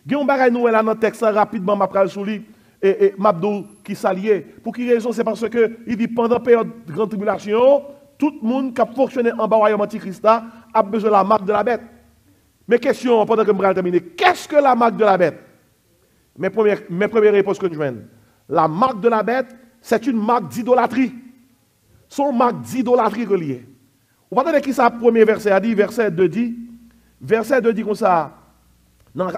Il y a un bagage nous là dans le texte rapidement, m'a pral sous lui et m'abdou qui s'allié. Pour quelle raison? C'est parce que il dit pendant la période de grande tribulation, tout le monde qui a fonctionné en bas royaume antichrist a besoin de la marque de la bête. Mais question pendant que je vais terminer, qu'est-ce que la marque de la bête? Mes premières réponses que je viens. La marque de la bête, c'est une marque d'idolâtrie. Son marque d'idolâtrie reliée. Vous entendez qui ça, premier verset a dit, verset 2 dit comme ça, dans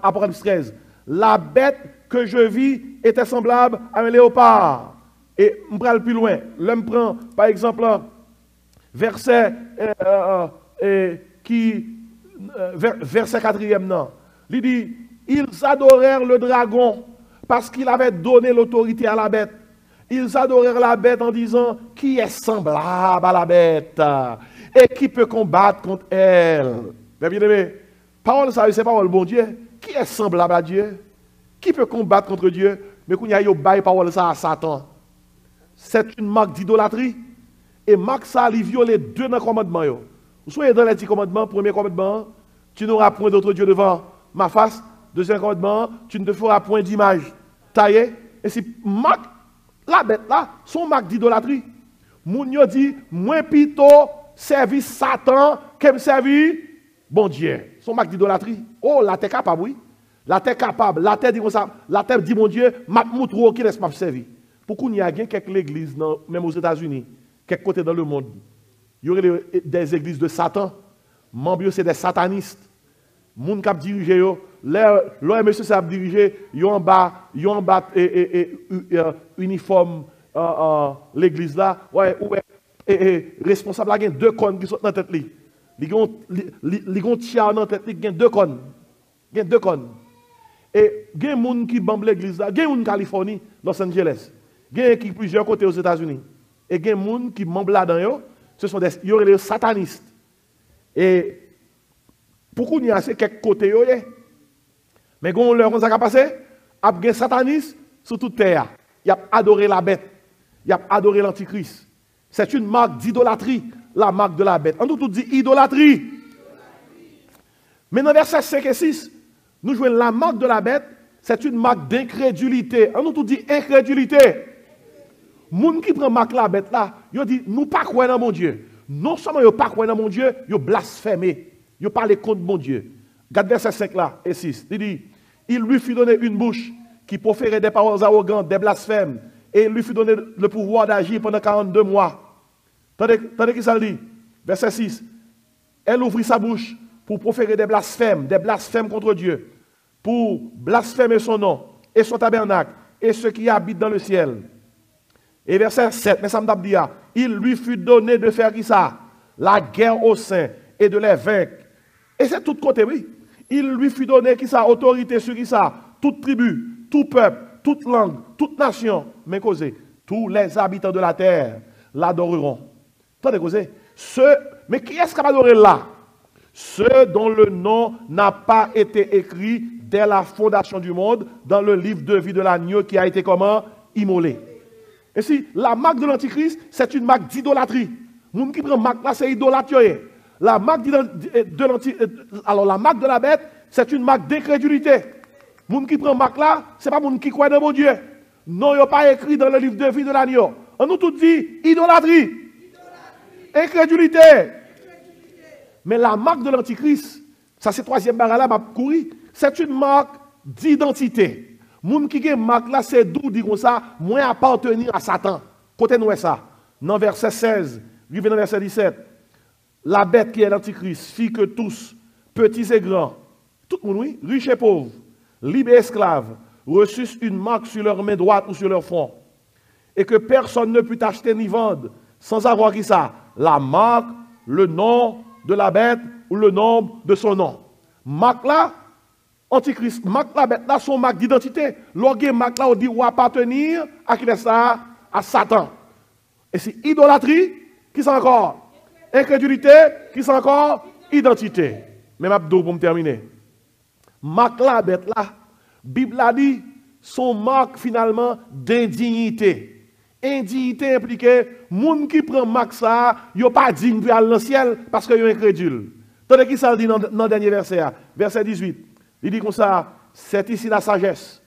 Apocalypse 13, la bête que je vis était semblable à un léopard. Et je prends plus loin, l'homme prend par exemple verset verset 4e, non. Il dit, ils adorèrent le dragon parce qu'il avait donné l'autorité à la bête. Ils adorèrent la bête en disant, qui est semblable à la bête et qui peut combattre contre elle. Bien aimé, parole ça, c'est parole bon Dieu. Qui est semblable à Dieu? Qui peut combattre contre Dieu? Mais quand il y a une parole ça à Satan. C'est une marque d'idolâtrie. Et marque ça, il viole deux dans le commandement. Vous soyez dans les 10 commandements, premier commandement, tu n'auras point d'autre Dieu devant ma face. Deuxième commandement, tu ne te feras point d'image taillée. Et si marque, la bête là, son marque d'idolâtrie. Moun dit, moins plutôt servi Satan que me servi bon Dieu. Son marque d'idolâtrie. Oh, la terre capable, oui. La terre capable. La terre dit comme ça. La terre dit, mon Dieu, m'a montré qui laisse pas servir. Pourquoi il y a quelques églises, même aux États-Unis, quelques côtés dans le monde, il y aurait des églises de Satan. Membres, c'est des satanistes. Moun qui dirige yo, là monsieur ça diriger, yo en bas uniforme l'église là, ouais responsable là gen deux connes qui sont dans tête li. Li gon tia dans tête li gen deux connes. Gen deux connes. Et gen moun qui bamble l'église là, gen moun Californie, Los Angeles. Gen qui plusieurs côtés aux États-Unis. Et gen moun qui bamble là-dedans yo, ce sont des satanistes. Et pourquoi il y a quelques côtés mais quand on leur a passé, il y a des satanistes sur toute terre. Il a adoré la bête. Il a adoré l'antichrist. C'est une marque d'idolâtrie, la marque de la bête. On nous tout dit idolâtrie. Mais dans versets 5 et 6, nous jouons la marque de la bête, c'est une marque d'incrédulité. On nous tout dit incrédulité. Moun qui prend marque la bête là, il dit nous pas croire dans mon Dieu. Non seulement ils pas croire dans mon Dieu, ils blasphémé. Ils parlent contre mon Dieu. Regarde verset 5 là et 6. Il dit, il lui fut donné une bouche qui proférait des paroles arrogantes, des blasphèmes, et il lui fut donné le pouvoir d'agir pendant 42 mois. Tandis qui ça dit? Verset 6. Elle ouvrit sa bouche pour proférer des blasphèmes contre Dieu, pour blasphémer son nom et son tabernacle et ceux qui habitent dans le ciel. Et verset 7, mais ça me dit, il lui fut donné de faire qui ça? La guerre au sein et de les vaincre. Et c'est tout côté, oui. Il lui fut donné qui ça, autorité sur qui ça, toute tribu, tout peuple, toute langue, toute nation, mais causé, tous les habitants de la terre l'adoreront. Attendez, causé. Mais qui est-ce qui va adorer là? Ceux dont le nom n'a pas été écrit dès la fondation du monde dans le livre de vie de l'agneau qui a été comment? Immolé. Et si la marque de l'antichrist, c'est une marque d'idolâtrie. Moun qui prend marque là, c'est idolâtre. La marque alors la marque de la bête, c'est une marque d'incrédulité. Moun qui prend marque là, c'est pas moun qui croit dans mon Dieu. Non, il n'y a pas écrit dans le livre de vie de l'agneau. On nous tout dit idolâtrie. Incrédulité. Mais la marque de l'antichrist, ça c'est troisième barre là, m'a couru, c'est une marque d'identité. Moun qui a marque là, c'est d'où dit comme ça, moi appartenir à Satan. Côté nous ça. Dans verset 16, lui dans verset 17. La bête qui est l'antichrist fit que tous, petits et grands, tout le monde, oui, riches et pauvres, libres et esclaves, reçussent une marque sur leur main droite ou sur leur front. Et que personne ne put acheter ni vendre sans avoir qui ça? La marque, le nom de la bête ou le nom de son nom. Marque là, antichrist, marque la bête là, son marque d'identité. Lorsque marque là, on dit ou appartenir à qui est ça? À Satan. Et c'est idolâtrie, qui c'est encore? Incrédulité, qui c'est encore? Identité. Même abdo pour me terminer. Marque la bête là, Bible a dit, son marque finalement d'indignité. Indignité implique, moun qui prend marque ça, yo pas digne pour aller dans le ciel parce que yo incrédule. Tandis qu'il ça dit dans le dernier verset, verset 18. Il dit comme ça, c'est ici la sagesse,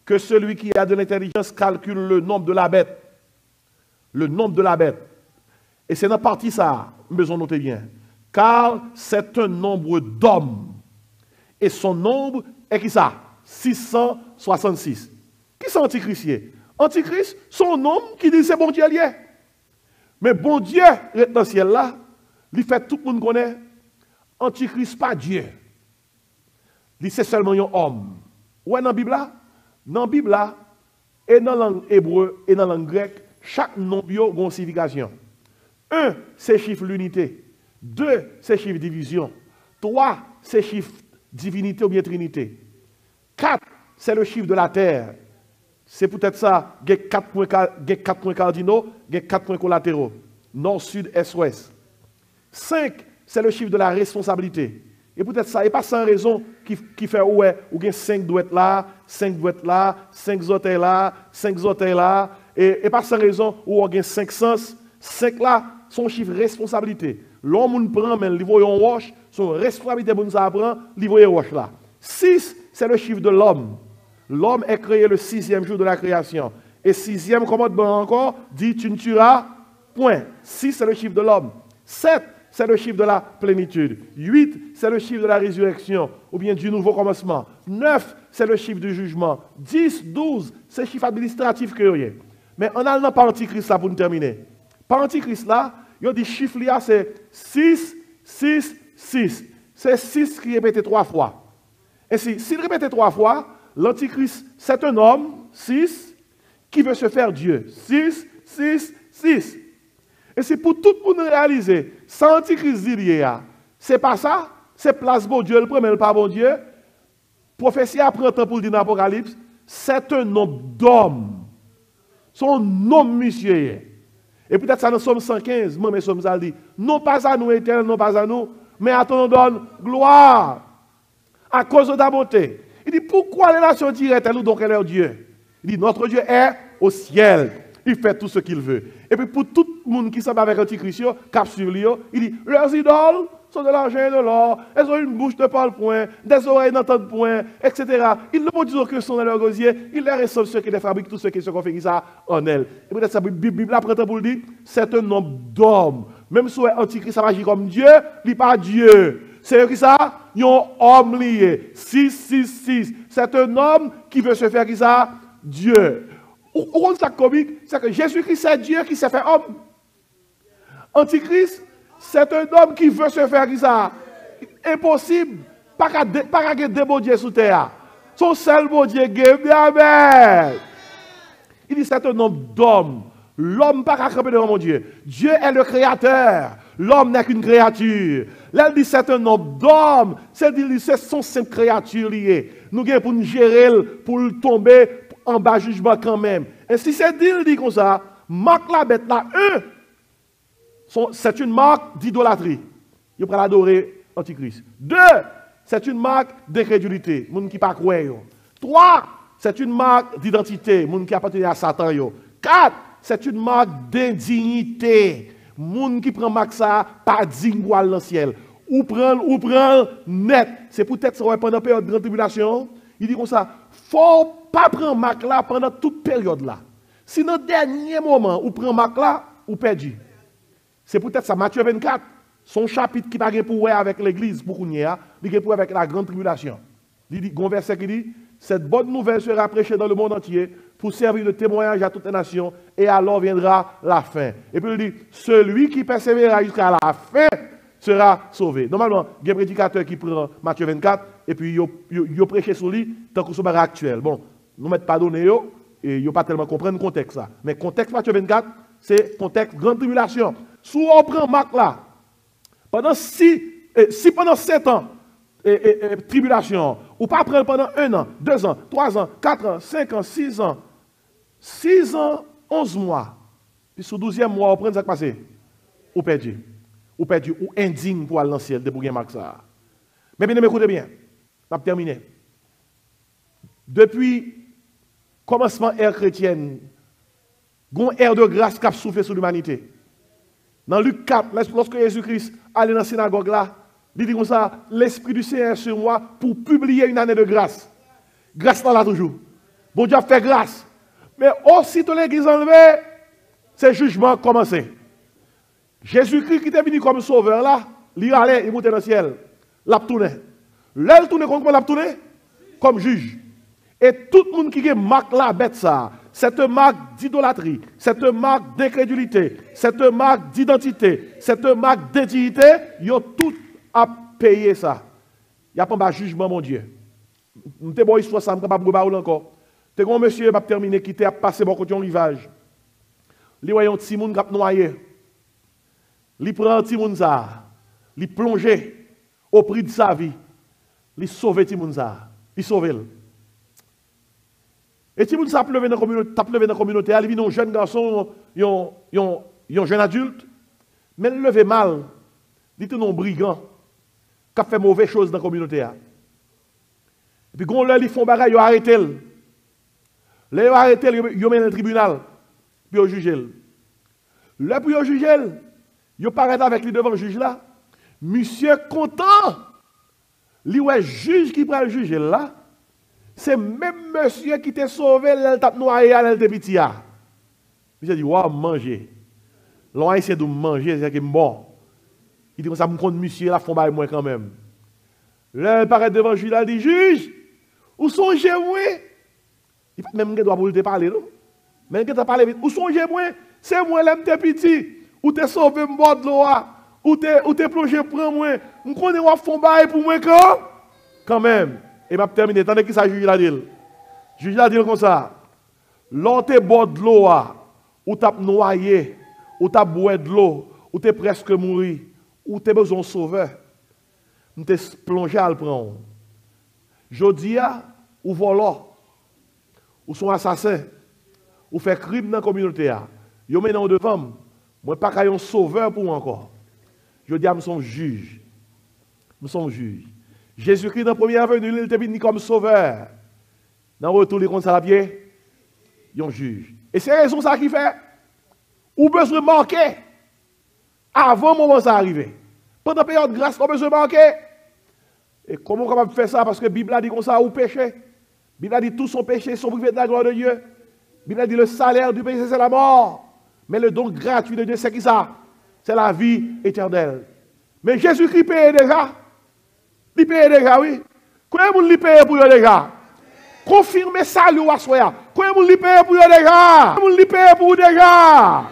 que celui qui a de l'intelligence calcule le nombre de la bête. Le nombre de la bête. Et c'est dans la partie ça, besoin de noter bien. Car c'est un nombre d'hommes. Et son nombre est qui ça? 666. Qui c'est Antichrist? Antichrist, son homme qui dit c'est bon Dieu lié. Mais bon Dieu, dans le ciel là, il fait tout le monde connaît. Antichrist, pas Dieu. Il c'est seulement un homme. Ouais, dans la Bible là? Dans la Bible là, et dans la langue hébreu et dans la langue grecque, chaque nom a une signification. 1, c'est chiffre l'unité. 2, c'est chiffre division. 3, c'est chiffre divinité ou bien trinité. 4, c'est le chiffre de la terre. C'est peut-être ça, il y a 4 points cardinaux, il y a 4 points collatéraux. Nord, sud, est, ouest. 5, c'est le chiffre de la responsabilité. Et peut-être ça, et pas sans raison qui fait ouais, ou bien 5 doit être là, 5 doit être là, 5 autres là, 5 autres là, et pas sans raison où on a 5 sens. 5 là, son chiffre responsabilité. L'homme prend, mais il voit un roche, son responsabilité pour nous apprendre, il voit un roche là. 6, c'est le chiffre de l'homme. L'homme est créé le 6e jour de la création. Et 6e commandement encore dit tu ne tueras point. 6, c'est le chiffre de l'homme. 7, c'est le chiffre de la plénitude. 8, c'est le chiffre de la résurrection, ou bien du nouveau commencement. 9, c'est le chiffre du jugement. 10, 12, c'est le chiffre administratif que rien. Mais on a le par Antichrist là pour nous terminer. Par Antichrist là, il y a des chiffres là, c'est 6, 6, 6. C'est 6 qui est répété 3 fois. Et s'il répète 3 fois, l'Antichrist, c'est un homme, 6, qui veut se faire Dieu. 6, 6, 6. Et c'est pour tout le monde réaliser, sans Antichrist dire, c'est pas ça, c'est place bon Dieu, le premier, le pas bon Dieu. Prophétie apprend temps pour le dire dans l'Apocalypse, c'est un homme d'homme. Son nom, monsieur. Et peut-être ça dans Somme 115, moi, mais Somme ça dit, non pas à nous, éternel, non pas à nous, mais à ton donne gloire, à cause de ta bonté. Il dit, pourquoi les nations diraient-elles nous donc elle est Dieu? Il dit, notre Dieu est au ciel. Il fait tout ce qu'il veut. Et puis pour tout le monde qui s'en va avec Antichrist, cap sur lui, il dit, leurs idoles sont de l'argent et de l'or, elles ont une bouche de parle point, des oreilles n'entendent point, etc. Ils ne produisent aucun son dans leur gosier, ils les ressemblent ceux qui les fabriquent, tous ceux qui se confient ça en elle. Et peut-être ça, la Bible apprend pour le dire, c'est un homme d'homme. Même si Antichrist ça agit comme Dieu, il n'est pas Dieu. C'est qui ça? Un homme lié. 6, 6, 6. C'est un homme qui veut se faire qui ça? Dieu. Ou ça comique, c'est que Jésus-Christ c'est Dieu qui s'est fait homme. Antichrist, c'est un homme qui veut se faire qui ça? Impossible. Pas qu'à deux bon Dieu sous terre. Son seul bon Dieu, Amen. Il dit c'est un homme d'homme. L'homme pas qu'à camper devant mon Dieu. Dieu est le créateur. L'homme n'est qu'une créature. Là, il dit c'est un homme d'homme. C'est son simple créature liée. Nous avons pour nous gérer, pour tomber en bas jugement quand même. Et si c'est dit, il dit comme ça, marque la bête là, c'est une marque d'idolâtrie. Il va adorer Antichrist. 2, c'est une marque d'incrédulité. Moun qui pas croire. 3, c'est une marque d'identité. Moun qui appartient à Satan. 4, c'est une marque d'indignité. Moun qui prend marque ça, pas digne pour aller dans le ciel. Ou prend net. C'est peut-être ça pendant la période de grande tribulation. Il dit comme ça, faut pas prendre marque là pendant toute période là. Si dans le dernier moment, ou prend marque là, ou perdu. C'est peut-être ça, Matthieu 24, son chapitre qui n'a pas pour voir avec l'église, pour qu'on y a, il a pour avec la grande tribulation. Il dit, un verset qui dit, cette bonne nouvelle sera prêchée dans le monde entier pour servir de témoignage à toutes les nations, et alors viendra la fin. Et puis il dit, celui qui persévérera jusqu'à la fin sera sauvé. Normalement, il y a un prédicateur qui prend Matthieu 24, et puis il prêche sur lui, tant que ce n'est actuel. Bon, nous ne mettons pas donné, et il ne pas tellement comprendre le contexte. Ça. Mais le contexte Matthieu 24, c'est contexte grande tribulation. Si on prend Marc là, pendant pendant 7 ans, tribulation, ou pas prendre pendant 1 an, 2 ans, 3 ans, 4 ans, 5 ans, 6 ans, 6 ans, 11 mois, puis sur 12e mois, on prend ça qui passe, ou perdu, ou indigne pour aller dans le ciel, de pour gagner Marc ça. Mais bien, écoutez bien, on va terminer. Depuis commencement ère chrétienne, une ère de grâce qui a soufflé sur l'humanité. Dans Luc 4, lorsque Jésus-Christ allait dans la synagogue là, il dit comme ça, l'Esprit du Seigneur est sur moi pour publier une année de grâce. Grâce là toujours. Bon Dieu a fait grâce. Mais aussitôt l'église enlevée, c'est jugement commencé. Jésus-Christ qui était venu comme sauveur là, il allait, il montait dans le ciel. L'a tourné. Là, il tourne comment l'a tourné? Comme juge. Et tout le monde qui est marque la bête ça, cette marque d'idolâtrie, cette marque d'incrédulité, cette marque d'identité, cette marque d'indignité, ils ont tout à payer ça. Il n'y a pas de jugement, mon Dieu. Nous avons une histoire, ça ne pas vous encore. T'es un monsieur qui a terminé, qui a passé beaucoup de rivage. Il voit un petit monde qui a noyé. Il prend un petit monde ça, il plonge au prix de sa vie. Il sauve le petit monde ça, il sauve. Et si vous avez levé dans la communauté, il vient un jeune garçon, un jeune adulte, mais il levé mal, il est un brigand qui a fait mauvaise chose dans la communauté. Et puis, quand ils font bagaille, ils arrêtent. Ils arrêtent, ils mettent dans le tribunal, puis ils jugent. Là, puis ils jugent, ils paraissent avec lui devant le juge là. Monsieur content, lui, ouais, juge qui prend le juge là. C'est même monsieur qui t'a sauvé, il t'a noyé, il t'a petit. Monsieur dit, waouh, manger. L'on a essayé de manger, c'est bon. Il dit, ça me compte monsieur, la font bailler moi quand même. Là, il paraît devant le juge, il dit, juge, où songez-moi? Il n'a même pas droit pour te parler, non? Mais il t'a parlé vite. Où songez-moi? C'est moi, l'homme t'es petit. Où t'es sauvé, m'bord de l'eau, où t'es plongé, prends-moi. Je connais où font bailler pour moi quand même. Et m'a terminé. Tandis que ça juge la dit. Juge la dit comme ça. L'on te bord de l'eau, ou t'as noyé, ou t'as boire de l'eau, ou t'es presque mourir, ou t'es besoin de sauveur. Nous t'es plongé à le prendre. Jodi a, ou volant, ou sont assassins, ou fait crime dans la communauté. Yo maintenant devant, moi pas qu'un sauveur pour moi encore. Jodi a, nous sommes juges. Nous sommes juges. Jésus-Christ, dans la première venue, il était venu comme sauveur. Dans le retour, il compte ça à pied, il y a un juge. Et c'est raison ça qui fait, ou besoin de manquer, avant le moment ça arrive. Pendant la période de grâce, on a besoin de manquer. Et comment on peut faire ça? Parce que la Bible a dit comme ça, ou péché. La Bible a dit tous sont péchés, sont privés de la gloire de Dieu. La Bible a dit le salaire du péché, c'est la mort. Mais le don gratuit de Dieu, c'est qui ça? C'est la vie éternelle. Mais Jésus-Christ paye déjà. Il paye déjà, oui. Combien de monde paye pour eux déjà? Confirmez ça, lui, à soi. Combien de monde paye pour eux déjà? Combien de monde paye pour eux déjà?